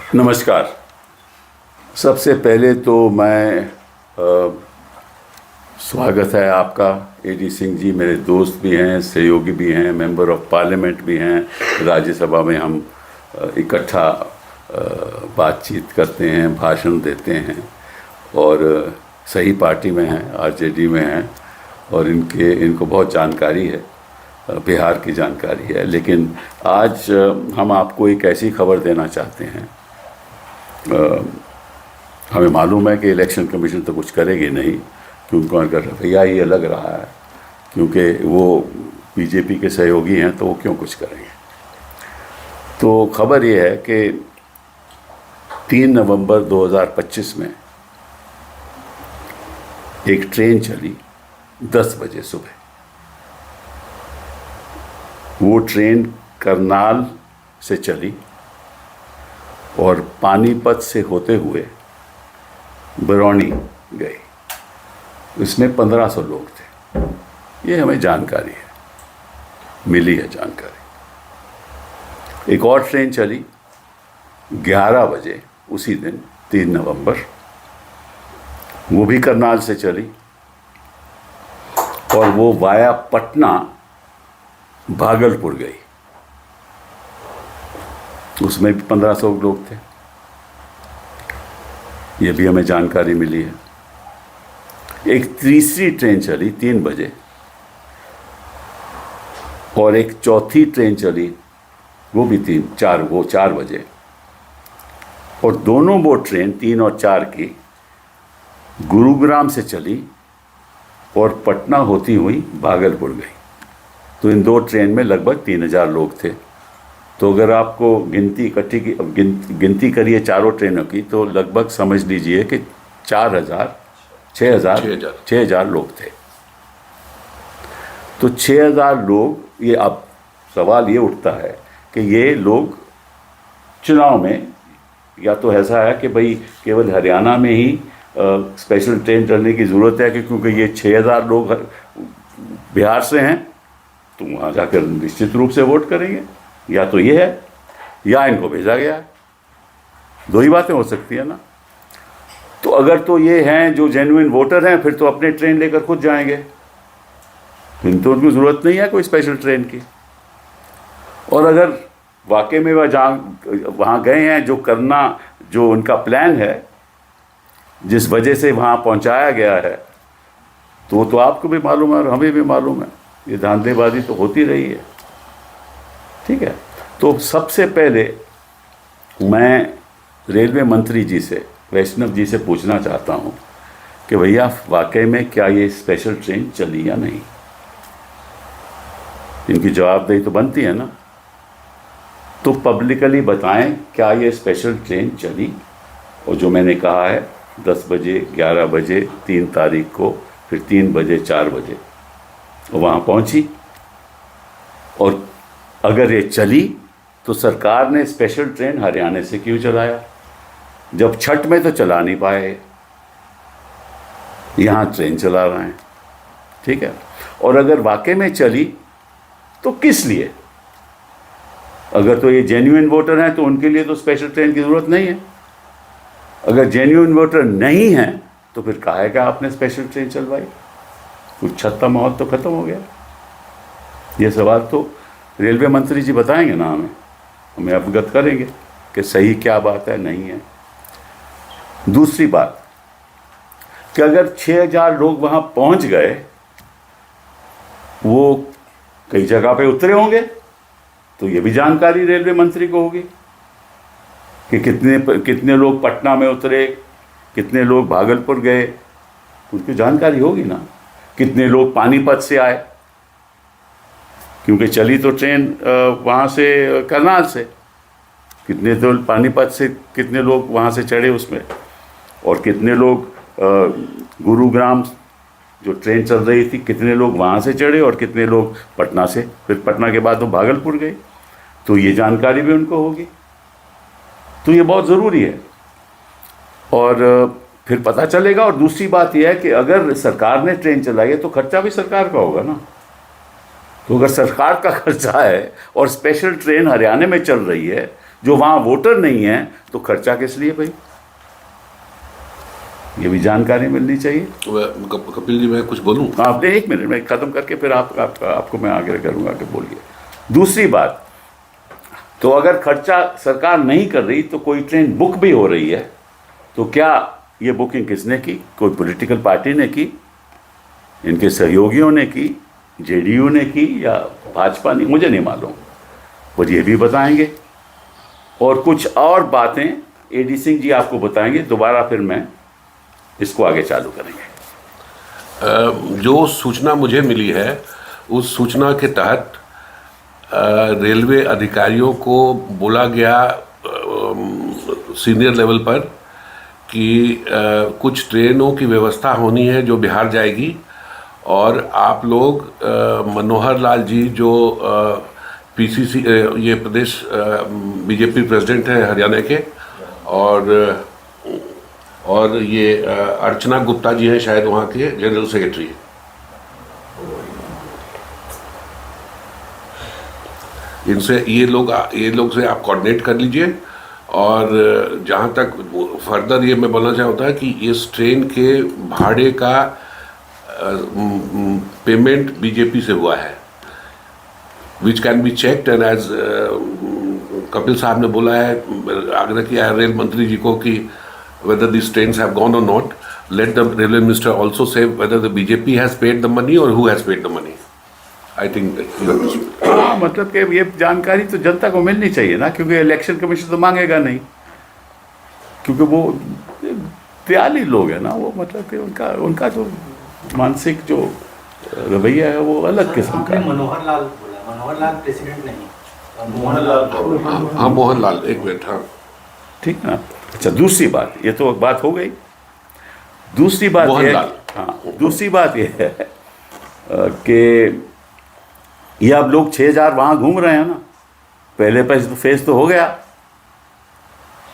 नमस्कार। सबसे पहले तो मैं स्वागत है आपका। एडी सिंह जी मेरे दोस्त भी हैं, सहयोगी भी हैं, मेंबर ऑफ पार्लियामेंट भी हैं। राज्यसभा में हम इकट्ठा बातचीत करते हैं, भाषण देते हैं और सही पार्टी में हैं, आरजेडी में हैं और इनको बहुत जानकारी है, बिहार की जानकारी है। लेकिन आज हम आपको एक ऐसी खबर देना चाहते हैं। हमें मालूम है कि इलेक्शन कमीशन तो कुछ करेगी नहीं, क्योंकि उनका रवैया ही अलग रहा है, क्योंकि वो बीजेपी के सहयोगी हैं, तो वो क्यों कुछ करेंगे। तो खबर ये है कि 3 नवंबर 2025 में एक ट्रेन चली 10 बजे सुबह। वो ट्रेन करनाल से चली और पानीपत से होते हुए बरौनी गई। इसमें 1500 लोग थे। ये हमें जानकारी है, मिली है जानकारी। एक और ट्रेन चली 11 बजे उसी दिन 3 नवंबर, वो भी करनाल से चली और वो वाया पटना भागलपुर गई। उसमें भी 1500 लोग थे। ये भी हमें जानकारी मिली है। एक तीसरी ट्रेन चली 3 बजे और एक चौथी ट्रेन चली वो भी 4 बजे, और दोनों वो ट्रेन 3 और 4 की गुरुग्राम से चली और पटना होती हुई भागलपुर गई। तो इन 2 ट्रेन में लगभग 3000 लोग थे। तो अगर आपको गिनती करिए चारों ट्रेनों की, तो लगभग समझ लीजिए कि 6,000 लोग थे। तो 6,000 लोग, ये अब सवाल ये उठता है कि ये लोग चुनाव में, या तो ऐसा है कि भाई केवल हरियाणा में ही स्पेशल ट्रेन चलने की ज़रूरत है कि क्योंकि ये 6,000 लोग बिहार से हैं, तो वहाँ जाकर निश्चित रूप से वोट करेंगे। या तो ये है या इनको भेजा गया है। 2 ही बातें हो सकती है ना। तो अगर तो ये हैं जो जेन्युइन वोटर हैं, फिर तो अपने ट्रेन लेकर खुद जाएंगे, फिर तो उनको ज़रूरत नहीं है कोई स्पेशल ट्रेन की। और अगर वाकई में वहाँ गए हैं, जो करना, जो उनका प्लान है, जिस वजह से वहाँ पहुँचाया गया है, तो आपको भी मालूम है और हमें भी मालूम है। ये धांधलेबाजी तो होती रही है, ठीक है। तो सबसे पहले मैं रेलवे मंत्री जी से, वैष्णव जी से पूछना चाहता हूँ कि भैया वाकई में क्या ये स्पेशल ट्रेन चली या नहीं। इनकी जवाबदेही तो बनती है ना। तो पब्लिकली बताएं, क्या ये स्पेशल ट्रेन चली? और जो मैंने कहा है 10 बजे, 11 बजे, 3 तारीख को, फिर 3 बजे, 4 बजे वहाँ पहुँची। और अगर ये चली तो सरकार ने स्पेशल ट्रेन हरियाणा से क्यों चलाया, जब छठ में तो चला नहीं पाए, यहाँ ट्रेन चला रहे हैं, ठीक है। और अगर वाकई में चली तो किस लिए? अगर तो ये जेन्युइन वोटर हैं तो उनके लिए तो स्पेशल ट्रेन की ज़रूरत नहीं है। अगर जेन्युइन वोटर नहीं है तो फिर काहे का आपने स्पेशल ट्रेन चलवाई? कुछ छत्ता माहौल तो ख़त्म हो गया। ये सवाल तो रेलवे मंत्री जी बताएंगे ना, हमें अवगत करेंगे कि सही क्या बात है, नहीं है। दूसरी बात कि अगर 6,000 लोग वहाँ पहुँच गए, वो कई जगह पे उतरे होंगे, तो ये भी जानकारी रेलवे मंत्री को होगी कि कितने लोग पटना में उतरे, कितने लोग भागलपुर गए, उनकी जानकारी होगी ना। कितने लोग पानीपत से आए, क्योंकि चली तो ट्रेन वहाँ से करनाल से, कितने तो पानीपत से कितने लोग वहाँ से चढ़े उसमें, और कितने लोग गुरुग्राम जो ट्रेन चल रही थी, कितने लोग वहाँ से चढ़े और कितने लोग पटना से, फिर पटना के बाद वो भागलपुर गए। तो ये जानकारी भी उनको होगी। तो ये बहुत ज़रूरी है और फिर पता चलेगा। और दूसरी बात यह है कि अगर सरकार ने ट्रेन चलाई है तो खर्चा भी सरकार का होगा ना। तो अगर सरकार का खर्चा है और स्पेशल ट्रेन हरियाणा में चल रही है, जो वहाँ वोटर नहीं है तो खर्चा किस लिए भाई? ये भी जानकारी मिलनी चाहिए। कपिल जी, मैं कुछ बोलूं? आपने 1 मिनट में ख़त्म करके फिर आपको मैं आगे करूँगा कि बोलिए। दूसरी बात, तो अगर खर्चा सरकार नहीं कर रही तो कोई ट्रेन बुक भी हो रही है, तो क्या ये बुकिंग किसने की? कोई पॉलिटिकल पार्टी ने की, इनके सहयोगियों ने की, जेडीयू ने की या भाजपा ने? मुझे नहीं मालूम, वो ये भी बताएंगे। और कुछ और बातें एडी सिंह जी आपको बताएंगे, दोबारा फिर मैं इसको आगे चालू करेंगे। जो सूचना मुझे मिली है उस सूचना के तहत रेलवे अधिकारियों को बोला गया सीनियर लेवल पर कि कुछ ट्रेनों की व्यवस्था होनी है जो बिहार जाएगी, और आप लोग मनोहर लाल जी जो पीसीसी ये प्रदेश बीजेपी प्रेसिडेंट है हरियाणा के, और ये अर्चना गुप्ता जी हैं शायद वहाँ के जनरल सेक्रेटरी। इनसे ये लोग से आप कोऑर्डिनेट कर लीजिए। और जहाँ तक फर्दर ये मैं बोलना चाहता हूँ कि इस ट्रेन के भाड़े का पेमेंट बीजेपी से हुआ है, which can be checked, and as Kapil साहब ने बोला है, आग्रह किया है रेल मंत्री जी को कि whether these trains have gone or not, let the railway minister also say whether the BJP has paid the money or who has paid the money. I think हाँ, मतलब कि ये जानकारी तो जनता को मिलनी चाहिए ना, क्योंकि इलेक्शन कमीशन तो मांगेगा नहीं, क्योंकि वो दयालु लोग हैं ना, वो मतलब कि उनका जो मानसिक जो रवैया है वो अलग किस्म का। मनोहर लाल बोला, मनोहर लाल प्रेसिडेंट नहीं, मोहन लाल, एक मिनट, हाँ ठीक है ना। अच्छा, दूसरी बात, ये तो बात हो गई। दूसरी बात ये, हाँ, दूसरी बात ये है कि ये अब लोग 6000 वहाँ घूम रहे हैं ना, पहले फेज तो हो गया,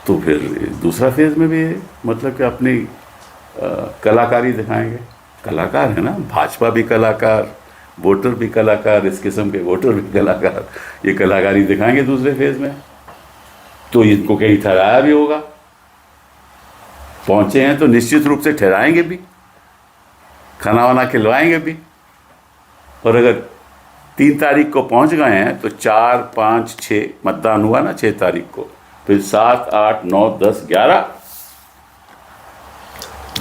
तो फिर दूसरा फेज में भी मतलब कि अपनी कलाकारी दिखाएंगे। कलाकार है ना, भाजपा भी कलाकार, वोटर भी कलाकार, इस किस्म के वोटर भी कलाकार, ये कलाकारी दिखाएंगे दूसरे फेज में। तो इनको कहीं ठहराया भी होगा, पहुंचे हैं तो निश्चित रूप से ठहराएंगे भी, खाना वाना खिलवाएंगे भी। और अगर 3 तारीख को पहुंच गए हैं तो 4, 5, 6 मतदान हुआ ना 6 तारीख को, फिर 7, 8, 9, 10, 11।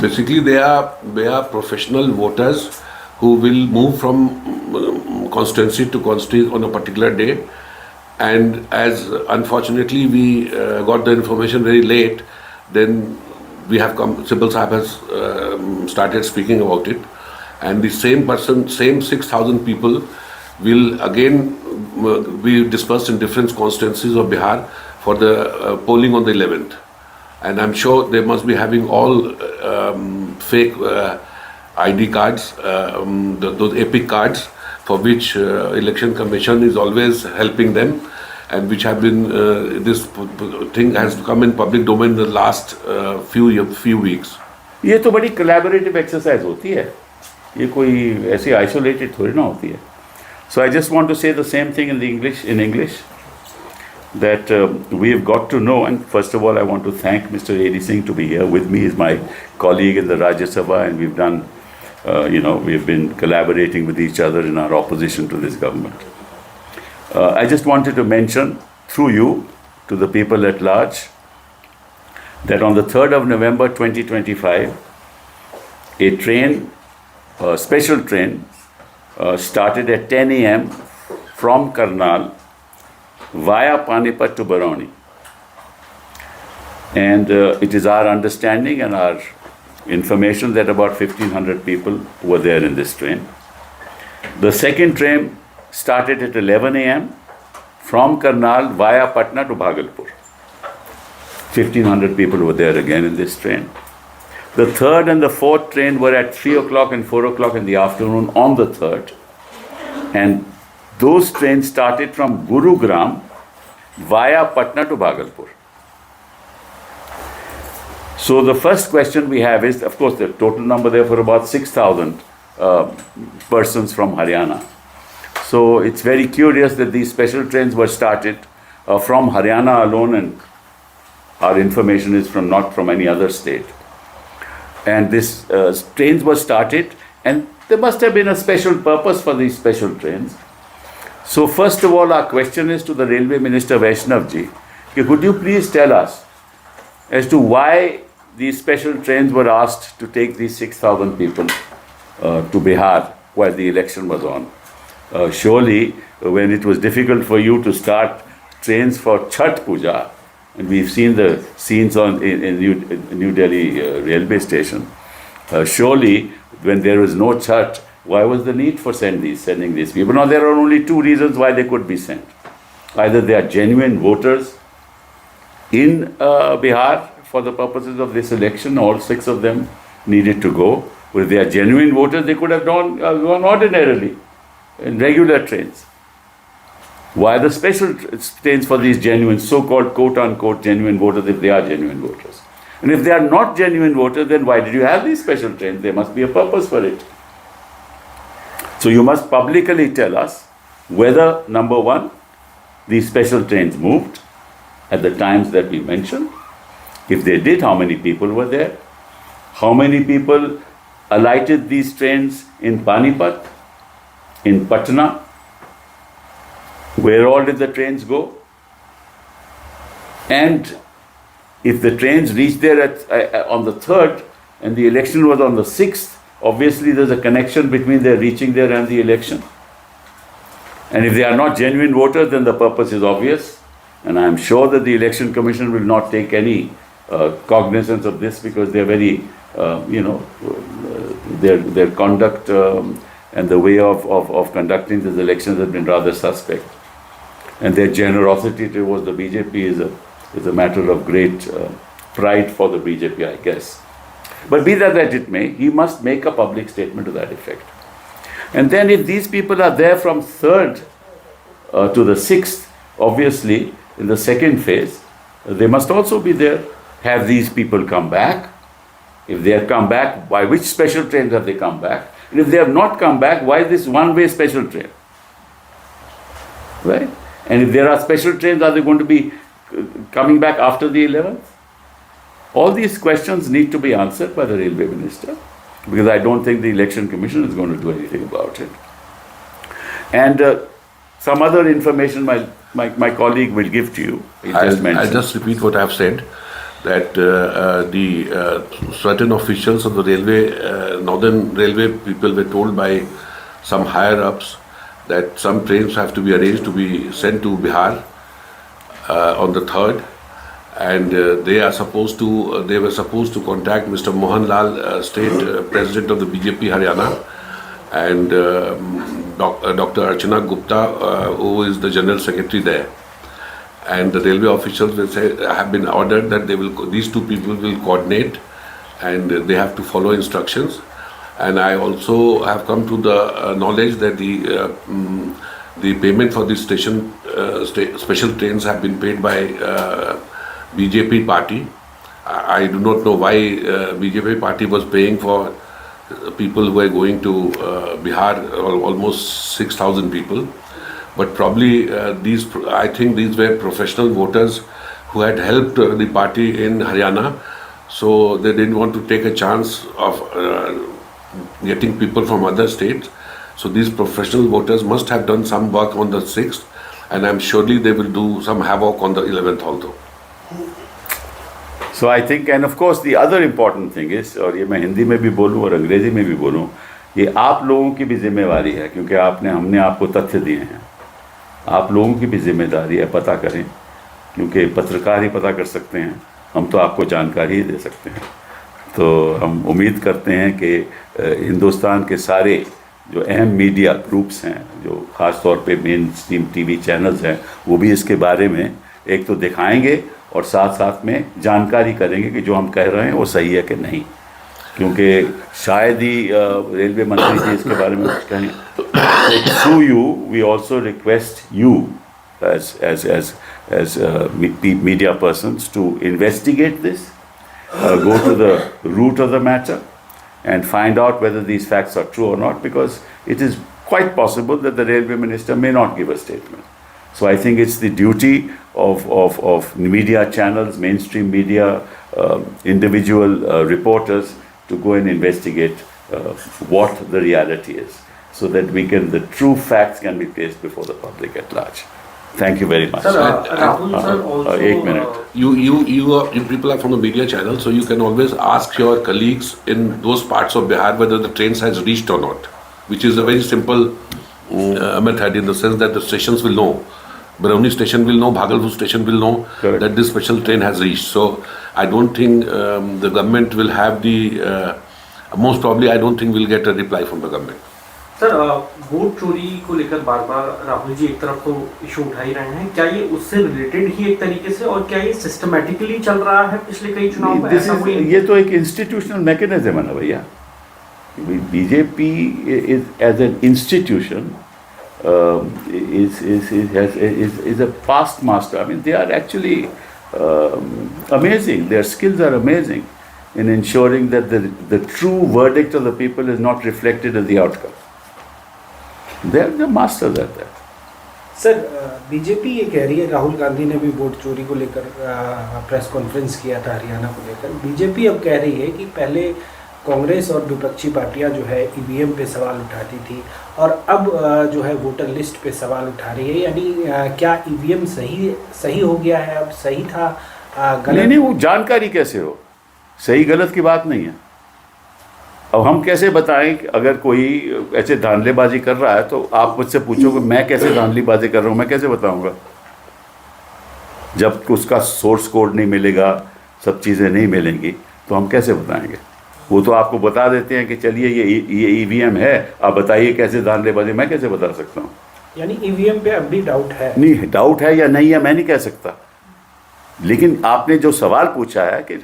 Basically, they are professional voters who will move from constituency to constituency on a particular day. And as unfortunately we got the information very late, then we have come. Sibbal Sahib has started speaking about it, and the same person, same 6,000 people, will again be dispersed in different constituencies of Bihar for the polling on the 11th. And I'm sure they must be having all fake ID cards, those epic cards for which election commission is always helping them, and which have been this thing has come in public domain in the last few weeks. ये तो बड़ी collaborative exercise होती है, ये कोई ऐसी isolated थोड़ी ना होती है. So I just want to say the same thing in English. That we've got to know, and first of all I want to thank Mr. A.D. Singh to be here with me. He's my colleague in the Rajya Sabha, and we've done, we've been collaborating with each other in our opposition to this government. I just wanted to mention through you to the people at large that on the 3rd of November 2025, a train, a special train, started at 10 a.m. from Karnal via Panipat to Barauni. And it is our understanding and our information that about 1,500 people were there in this train. The second train started at 11 a.m. from Karnal via Patna to Bhagalpur. 1,500 people were there again in this train. The third and the fourth train were at 3 o'clock and 4 o'clock in the afternoon on the 3rd. And those trains started from Gurugram via Patna to Bhagalpur. So the first question we have is, of course, the total number there for about 6,000 persons from Haryana. So it's very curious that these special trains were started from Haryana alone, and our information is not from any other state. And this trains were started, and there must have been a special purpose for these special trains. So first of all, our question is to the Railway Minister Vaishnav ji, could you please tell us as to why these special trains were asked to take these 6,000 people to Bihar while the election was on? Surely, when it was difficult for you to start trains for Chhath Puja, and we've seen the scenes in New Delhi railway station, surely when there was no Chhath, why was the need for sending these people? Now, there are only two reasons why they could be sent. Either they are genuine voters in Bihar for the purposes of this election, all 6 of them needed to go. Or if they are genuine voters, they could have gone ordinarily in regular trains. Why the special trains for these genuine, so-called quote-unquote genuine voters, if they are genuine voters? And if they are not genuine voters, then why did you have these special trains? There must be a purpose for it. So you must publicly tell us whether, number one, these special trains moved at the times that we mentioned. If they did, how many people were there? How many people alighted these trains in Panipat, in Patna? Where all did the trains go? And if the trains reached there on the 3rd and the election was on the 6th, obviously there's a connection between their reaching there and the election. And if they are not genuine voters, then the purpose is obvious. And I'm sure that the Election Commission will not take any cognizance of this, because they're very, their conduct and the way of conducting these elections has been rather suspect. And their generosity towards the BJP is a matter of great pride for the BJP, I guess. But be that as it may, he must make a public statement to that effect. And then if these people are there from 3rd to the 6th, obviously in the second phase, they must also be there. Have these people come back? If they have come back, by which special trains have they come back? And if they have not come back, why this one-way special train? Right? And if there are special trains, are they going to be coming back after the 11th? All these questions need to be answered by the Railway Minister, because I don't think the Election Commission is going to do anything about it. And some other information my colleague will give to you. I'll just repeat what I've said, that certain officials of the railway, Northern Railway people were told by some higher-ups that some trains have to be arranged to be sent to Bihar on the 3rd. And they were supposed to contact Mr. Mohan Lal, State President of the BJP Haryana, and Dr. Archana Gupta, who is the General Secretary there. And the railway officials have been ordered that these two people will coordinate, and they have to follow instructions. And I also have come to the knowledge that the payment for this special trains have been paid by BJP party. I do not know why BJP party was paying for people who are going to Bihar, almost 6,000 people. But probably I think these were professional voters who had helped the party in Haryana. So they didn't want to take a chance of getting people from other states. So these professional voters must have done some work on the 6th, and I'm surely they will do some havoc on the 11th also. So I think, and of course the other important thing is, और ये मैं हिंदी में भी बोलूँ और अंग्रेजी में भी बोलूँ, ये आप लोगों की भी जिम्मेवारी है, क्योंकि हमने आपको तथ्य दिए हैं. आप लोगों की भी जिम्मेदारी है, पता करें, क्योंकि पत्रकार ही पता कर सकते हैं, हम तो आपको जानकारी ही दे सकते हैं. तो हम उम्मीद करते हैं कि हिंदुस्तान के सारे जो अहम मीडिया ग्रुप्स हैं, जो ख़ास तौर पे मेन स्ट्रीम टीवी चैनल्स हैं, वो भी इसके बारे में एक तो दिखाएंगे और साथ साथ में जानकारी करेंगे कि जो हम कह रहे हैं वो सही है कि नहीं, क्योंकि शायद ही रेलवे मंत्री जी इसके बारे में कुछ कहें. Through you we also request you as media persons to investigate this, go to the root of the matter and find out whether these facts are true or not, because it is quite possible that the railway minister may not give a statement. So I think it's the duty of media channels, mainstream media, individual reporters to go and investigate what the reality is, so that the true facts can be placed before the public at large. Thank you very much. Sir, Rahul sir also. एक minute. You people are from the media channel, so you can always ask your colleagues in those parts of Bihar whether the trains has reached or not, which is a very simple method, in the sense that the stations will know. Barauni station will know, Bhagalpur station will know Correct. that this special train has reached. So I don't think the government will have the, most probably I don't think we'll get a reply from the government. Sir vote चोरी को लेकर बार बार राहुल जी एक तरफ तो issue उठा ही रहे हैं, क्या ये उससे रिलेटेड ही एक तरीके से, और क्या ये सिस्टमैटिकली चल रहा है पिछले कई चुनाव में? ऐसा कोई ये तो एक इंस्टीट्यूशनल मैकेनिज्म है ना भैया. BJP as an institution is a past master. I mean, they are actually amazing. Their skills are amazing in ensuring that the true verdict of the people is not reflected in the outcome. They are the masters at that. Sir BJP ये कह रही है, राहुल गांधी ने भी vote चोरी को लेकर press conference किया था हरियाणा को लेकर. बीजेपी अब कह रही है कि पहले कांग्रेस और विपक्षी पार्टियां जो है ईवीएम पे सवाल उठाती थी और अब जो है वोटर लिस्ट पे सवाल उठा रही है. यानी क्या ईवीएम सही हो गया है, अब सही था गलत? नहीं, वो जानकारी कैसे हो? सही गलत की बात नहीं है. अब हम कैसे बताएं कि अगर कोई ऐसे धांधलेबाजी कर रहा है, तो आप मुझसे पूछोगे मैं कैसे धांधलीबाजी कर रहा हूँ, मैं कैसे बताऊंगा? जब उसका सोर्स कोड नहीं मिलेगा, सब चीज़ें नहीं मिलेंगी, तो हम कैसे बताएंगे? वो तो आपको बता देते हैं कि चलिए ये ईवीएम है, आप बताइए कैसे धांधलेबाजी. मैं कैसे बता सकता हूँ? यानी ईवीएम पे अब भी डाउट है? नहीं, डाउट है या नहीं है मैं नहीं कह सकता, लेकिन आपने जो सवाल पूछा है कि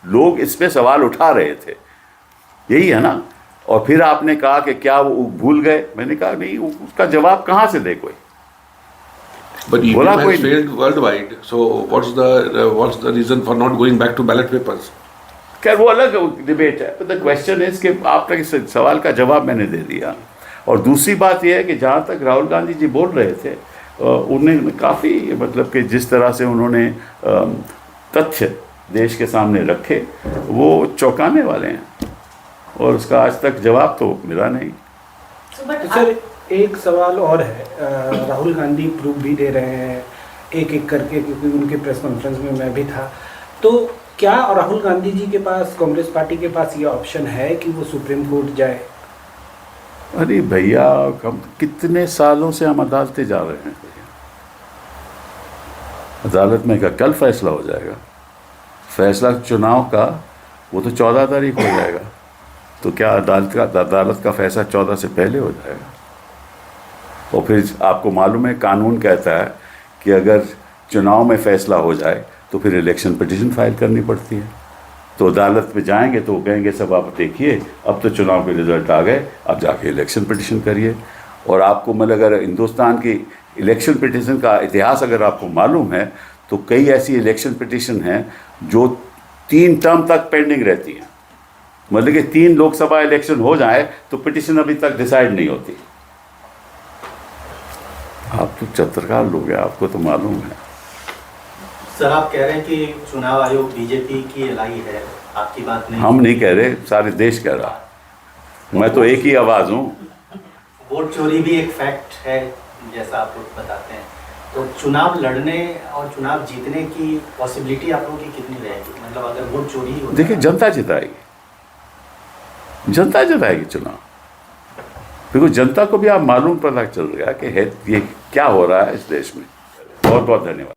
लोग इस पे सवाल उठा रहे थे, यही है ना. और फिर आपने कहा कि क्या वो भूल गए. मैंने कहा नहीं, उसका जवाब कहाँ से दे कोई? But EVM बोला has कोई failed worldwide. So what's the reason for not going back to ballot papers? खैर वो अलग डिबेट है. द क्वेश्चन इज कि आपका इस सवाल का जवाब मैंने दे दिया. और दूसरी बात यह है कि जहाँ तक राहुल गांधी जी बोल रहे थे, उन्हें काफ़ी मतलब कि जिस तरह से उन्होंने तथ्य देश के सामने रखे, वो चौंकाने वाले हैं, और उसका आज तक जवाब तो मिला नहीं. तो सर एक सवाल और है, राहुल गांधी प्रूफ भी दे रहे हैं एक एक करके, क्योंकि उनके प्रेस कॉन्फ्रेंस में मैं भी था. तो क्या राहुल गांधी जी के पास, कांग्रेस पार्टी के पास ये ऑप्शन है कि वो सुप्रीम कोर्ट जाए? अरे भैया, हम कितने सालों से हम अदालतें जा रहे हैं. अदालत में क्या कल फैसला हो जाएगा? फैसला चुनाव का वो तो 14 तारीख हो जाएगा. तो क्या अदालत का फैसला 14 से पहले हो जाएगा? और फिर आपको मालूम है, कानून कहता है कि अगर चुनाव में फैसला हो जाए तो फिर इलेक्शन पिटीशन फाइल करनी पड़ती है. तो अदालत में जाएंगे तो वो कहेंगे सब आप देखिए, अब तो चुनाव के रिजल्ट आ गए, अब जाके इलेक्शन पिटीशन करिए. और आपको मतलब अगर हिंदुस्तान की इलेक्शन पिटीशन का इतिहास अगर आपको मालूम है, तो कई ऐसी इलेक्शन पिटीशन हैं जो 3 टर्म तक पेंडिंग रहती हैं. मतलब कि 3 लोकसभा इलेक्शन हो जाए तो पिटीशन अभी तक डिसाइड नहीं होती. आप तो चत्रकार लोग हैं, आपको तो मालूम है. सर आप कह रहे हैं कि चुनाव आयोग बीजेपी की एलाई है, आपकी बात नहीं? हम नहीं कह रहे, सारे देश कह रहा. मैं तो एक ही आवाज़ हूँ. वोट चोरी भी एक फैक्ट है जैसा आप लोग बताते हैं. तो चुनाव लड़ने और चुनाव जीतने की पॉसिबिलिटी आप लोगों की कितनी रहेगी? मतलब अगर वोट चोरी हो, देखिए जनता जिताएगी, जनता जिताएगी चुनाव. देखो जनता को भी आप मालूम पता चल गया कि ये क्या हो रहा है इस देश में. बहुत बहुत धन्यवाद.